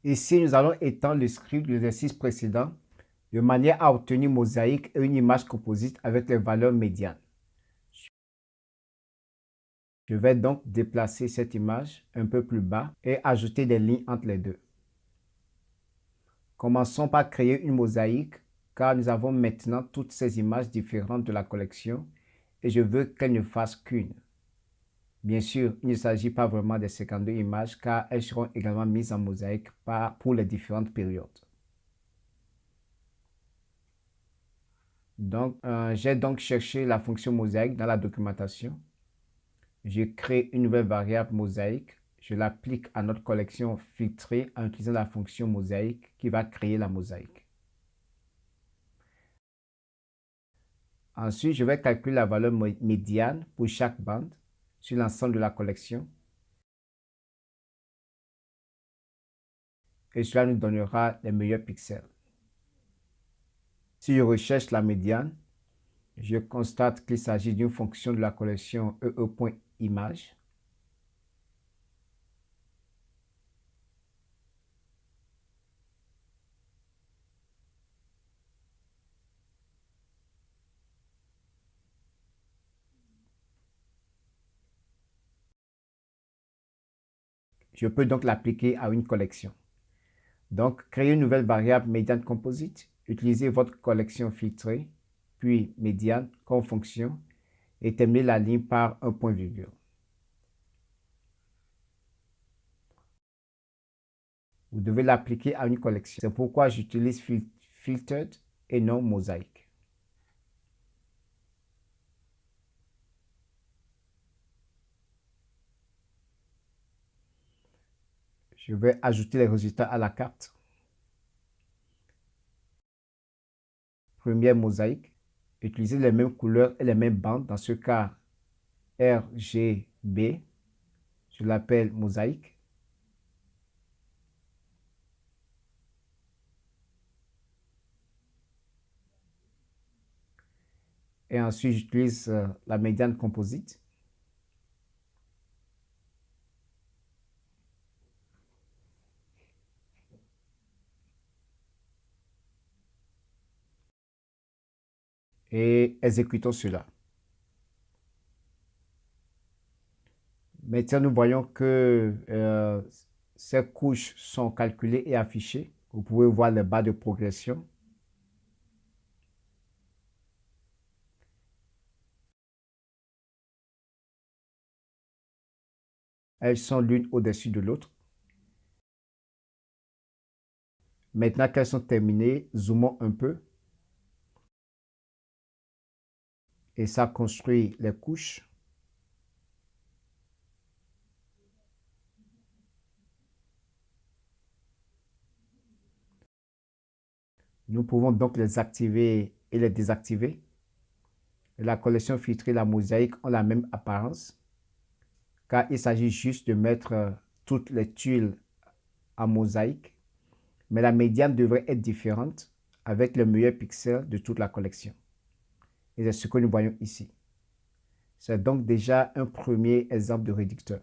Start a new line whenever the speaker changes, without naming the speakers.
Ici, nous allons étendre le script de l'exercice précédent de manière à obtenir une mosaïque et une image composite avec les valeurs médianes. Je vais donc déplacer cette image un peu plus bas et ajouter des lignes entre les deux. Commençons par créer une mosaïque car nous avons maintenant toutes ces images différentes de la collection et je veux qu'elles ne fassent qu'une. Bien sûr, il ne s'agit pas vraiment des 52 images car elles seront également mises en mosaïque pour les différentes périodes. Donc, j'ai donc cherché la fonction mosaïque dans la documentation. Je crée une nouvelle variable mosaïque. Je l'applique à notre collection filtrée en utilisant la fonction mosaïque qui va créer la mosaïque. Ensuite, je vais calculer la valeur médiane pour chaque bande sur l'ensemble de la collection. Et cela nous donnera les meilleurs pixels. Si je recherche la médiane, je constate qu'il s'agit d'une fonction de la collection ee.image. Je peux donc l'appliquer à une collection. Donc, créer une nouvelle variable médiane composite, utilisez votre collection filtrée, puis médiane comme fonction, et terminez la ligne par un point-virgule. Vous devez l'appliquer à une collection. C'est pourquoi j'utilise filtered et non mosaïque. Je vais ajouter les résultats à la carte. Première mosaïque. Utilisez les mêmes couleurs et les mêmes bandes. Dans ce cas, RGB. Je l'appelle mosaïque. Et ensuite, j'utilise la médiane composite. Et exécutons cela. Maintenant, nous voyons que ces couches sont calculées et affichées. Vous pouvez voir les barres de progression. Elles sont l'une au-dessus de l'autre. Maintenant qu'elles sont terminées, zoomons un peu. Et ça construit les couches. Nous pouvons donc les activer et les désactiver. La collection filtrée et la mosaïque ont la même apparence, car il s'agit juste de mettre toutes les tuiles en mosaïque, mais la médiane devrait être différente avec le meilleur pixel de toute la collection. Et c'est ce que nous voyons ici. C'est donc déjà un premier exemple de réducteur.